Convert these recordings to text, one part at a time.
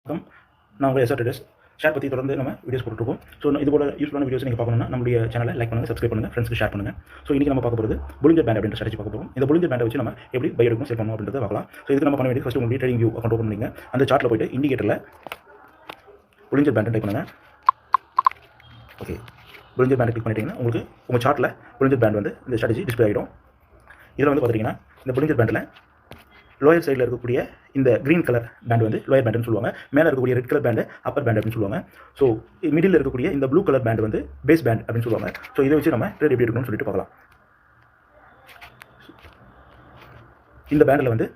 வணக்கம். நான் உங்கள் எஸ்ஆர் ட்ரேடர்ஸ். ஷேர் பற்றி தொடர்ந்து நம்ம வீடியோஸ் போட்டுருக்கோம். ஸோ இது போல யூஸ்ஃபுல்லான வீடியோஸ் நீங்கள் பார்க்கணும்னா நம்மளுடைய சேனலை லைக் பண்ணுங்கள், சப்ஸ்கிரைப் பண்ணுங்கள், ஃப்ரெண்ட்ஸ்க்கு ஷேர் பண்ணுங்கள். ஸோ இன்றைக்கி நம்ம பார்க்க போகிறது புலிஞ்சர் பேண்ட் அப்படின்ற ஸ்ட்ராட்டஜி பார்க்க போகிறோம். இந்த புலிஞ்சர் பேண்டை வச்சு நம்ம எப்படி பை எடுக்கணும், செல் பண்ணணும் அப்படின்றத பார்க்கலாம். ஸோ இதுக்கு நம்ம பண்ண வேண்டியது ஃபஸ்ட்டு உங்களுடைய ட்ரேடிங் வியூ அக்கௌண்ட் ஓப்பன் பண்ணிங்க. அந்த சார்ட்டில் போய்ட்டு இண்டிகேட்டரில் புலிஞ்சர் பேண்ட் டைப் பண்ணுங்கள். ஓகே, புலிஞ்சர் பேண்ட் கிளிக் பண்ணிட்டீங்கன்னா உங்களுக்கு உங்கள் சார்ட்டில் புலிஞ்சர் பேண்ட் வந்து இந்த ஸ்ட்ராட்டஜி டிஸ்பிளே ஆகிடும். இதில் வந்து பார்த்துட்டிங்கன்னா இந்த புலிஞ்சர் பேண்டில் லோயர் சைடில் இருக்கக்கூடிய இந்த க்ரீன் கலர் பேண்ட் வந்து லோயர் பேண்டுன்னு சொல்லுவாங்க. மேலே இருக்கக்கூடிய red colour band upper band அப்படின்னு சொல்லுவாங்க. ஸோ மிடில் இருக்கக்கூடிய இந்த ப்ளூ கலர் பேண்ட் வந்து பேஸ் பேண்ட் அப்படின்னு சொல்லுவாங்க. ஸோ இதை வச்சு நம்ம ட்ரேட் எப்படி இருக்கணும்னு சொல்லிட்டு பார்க்கலாம். இந்த பேண்டில் வந்து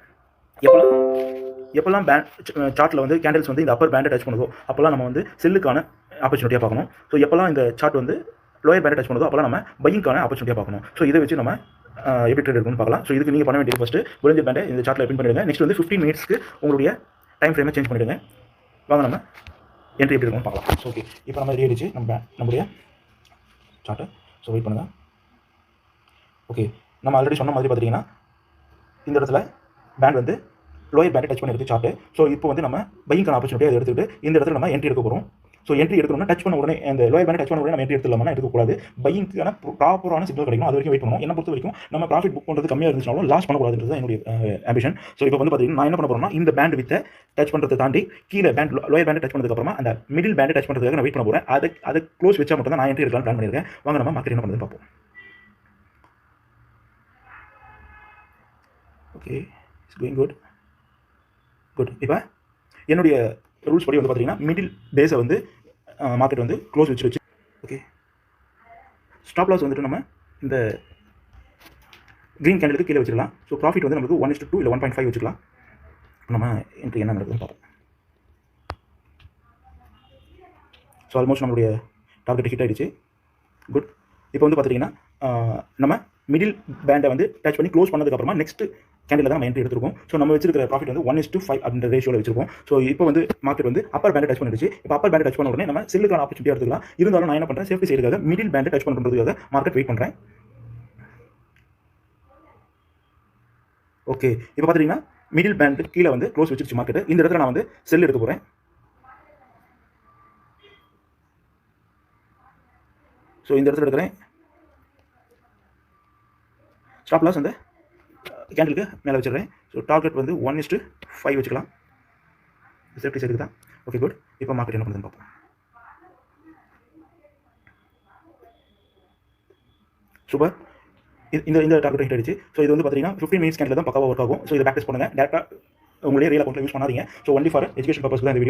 எப்போல்லாம் பேண்ட் சார்ட்டில் வந்து கேண்டில்ஸ் வந்து இந்த அப்பர் பேண்டை டச் பண்ணுதோ அப்போல்லாம் நம்ம வந்து செல்லுக்கான ஆப்பர்ச்சுனிட்டியாக பார்க்கணும். ஸோ எப்போல்லாம் இந்த சார்ட் வந்து லோயர் பேண்டை டச் பண்ணுதோ அப்போல்லாம் நம்ம பையிங்கான ஆப்பர்ச்சுனிட்டியாக பார்க்கணும். ஸோ இதை வச்சு நம்ம எப்படி ட்ரேட் இருக்குன்னு பார்க்கலாம். ஸோ இதுக்கு நீங்கள் பண்ண வேண்டியது ஃபஸ்ட்டு புலிஞ்சர் பேண்டை இந்த சார்ட்டில் பின் பண்ணிடுங்க. நெக்ஸ்ட் வந்து 15 மினிட்ஸ்க்கு உங்களுடைய டைம் ஃப்ரேமை சேஞ்ச் பண்ணிவிடுங்க. வாங்க நம்ம என்ட்ரி எப்படி இருக்குன்னு பார்க்கலாம். ஸோ ஓகே, இப்போ நம்ம ரெடி ஆகிடுச்சு நம்மளுடைய சார்ட்டை. ஸோ வெயிட் பண்ணுங்கள். ஓகே, நம்ம ஆல்ரெடி சொன்ன மாதிரி பார்த்துட்டிங்கன்னா இந்த இடத்துல பேண்ட் வந்து லோயர் பேண்டை டச் பண்ணியிருக்கு சார்ட்டு. ஸோ இப்போ வந்து நம்ம பையிங்கான ஆப்பர்ச்சுனிட்டியை அதை எடுத்துக்கிட்டு இந்த இடத்துல நம்ம என்ட்ரி எடுக்க போகிறோம். ஸோ என்ட்ரி எடுக்கணும்னா டச் பண்ண உடனே அந்த லோயர் பேண்ட் டச் பண்ண உடனே நம்ம என்ட்ரி எடுத்துலாமா எடுக்கக்கூடாது. பையிங்கான ப்ராப்பரான சிக்னல் கிடைக்கும், அது வரைக்கும் வெயிட் பண்ணணும். என்ன பொறுத்த வரைக்கும் நம்ம ப்ராஃபிட் புக் பண்ணுறது கம்மியாக இருந்துச்சுனாலும் லாஸ் பண்ணக்கூடாதுன்றது தான் என்னுடைய ஆம்பிஷன். ஸோ இப்போ வந்து பார்த்தீங்கன்னா நான் என்ன பண்ண போகிறேன்னா இந்த பேண்ட் வித்தை டச் பண்ணுறதை தாண்டி கீழே பேண்ட் லோயர் பேண்ட் டச் பண்ணதுக்கப்புறமா அந்த மிடில் பேண்ட் டச் பண்ணுறதுக்காக நான் வெயிட் பண்ண போகிறேன். அதை க்ளோஸ் வச்சா மட்டும் தான் நான் என்ட்ரி எடுக்கலாம் பிளான் பண்ணியிருக்கேன். வாங்க நம்ம மார்க்கெட் என்ன பண்ணுறது பார்ப்போம். Okay, it's going good. இப்போ என்னுடைய ரூல்ஸ் படி வந்து பார்த்தீங்கன்னா மிடில் பேஸை வந்து மார்க்கெட் வந்து க்ளோஸ் வச்சு ஓகே, ஸ்டாப் லாஸ் வந்துட்டு நம்ம இந்த க்ரீன் கேண்டிலுக்கு கீழே வச்சுக்கலாம். ஸோ ப்ராஃபிட் வந்து நமக்கு 1:2 இல்லை 1.5 வச்சுக்கலாம். நம்ம என்ட்ரி என்ன நடக்குதுன்னு பார்ப்போம். ஸோ ஆல்மோஸ்ட் நம்மளுடைய டார்கெட் ஹிட் ஆகிடுச்சு. குட். இப்போ வந்து பார்த்துட்டிங்கன்னா நம்ம மிடில் பேண்டை வந்து டச் பண்ணி க்ளோஸ் பண்ணதுக்கப்புறமா நெக்ஸ்ட் கேண்டில் தான் நம்ம என்ட்ரி எடுத்துருக்கோம். ஸோ நம்ம வச்சிருக்கிற ப்ராஃபிட் வந்து 1:5 அப்படின்ற ரேஷியோவில் வச்சிருக்கோம். ஸோ இப்போ வந்து மார்க்கெட் வந்து அப்பர் பேண்டை டச் பண்ணிடுச்சு. இப்போ அப்பர் பேண்டை டச் பண்ண உடனே நம்ம செல்லுக்கான ஆப்பர்ச்சுனிட்டியாக எடுத்துக்கலாம். இருந்தாலும் நான் என்ன பண்ணுறேன், சேஃப்டி சைடுக்காக மிடில் பேண்டை டச் பண்ணுறதுக்காக மார்க்கெட் வெயிட் பண்ணுறேன். ஓகே, இப்போ பார்த்துட்டிங்கன்னா மிடில் பேண்ட் கீழே வந்து க்ளோஸ் வச்சிருச்சு மார்க்கெட். இந்த இடத்துல நான் வந்து செல் எடுக்க போகிறேன். ஸோ இந்த இடத்துல எடுக்கிறேன். ஸ்டாப் லாஸ் வந்து கேண்டிலுக்கு மேலே வச்சுருக்கேன். ஸோ டார்கெட் வந்து 1:5 வச்சுக்கலாம். சேஃப்டி சைடுக்கு தான். Okay, good. இப்போ மார்க்கெட் என்ன பண்ணுதுன்னு பார்ப்போம். சூப்பர். இந்த டார்கெட் ஹிட் ஆயிடுச்சு. ஸோ இது வந்து பார்த்தீங்கன்னா 15 மினிட்ஸ் கேண்டில் தான் பக்காவாக ஒர்க் ஆகும். ஸோ இதை ப்ராக்டிஸ் பண்ணுங்கள். டேரெக்டாக உங்களுடைய ரியல் அக்கௌண்ட்டில் யூஸ் பண்ணாதீங்க. So only for education purpose தான் இந்த வீடியோ.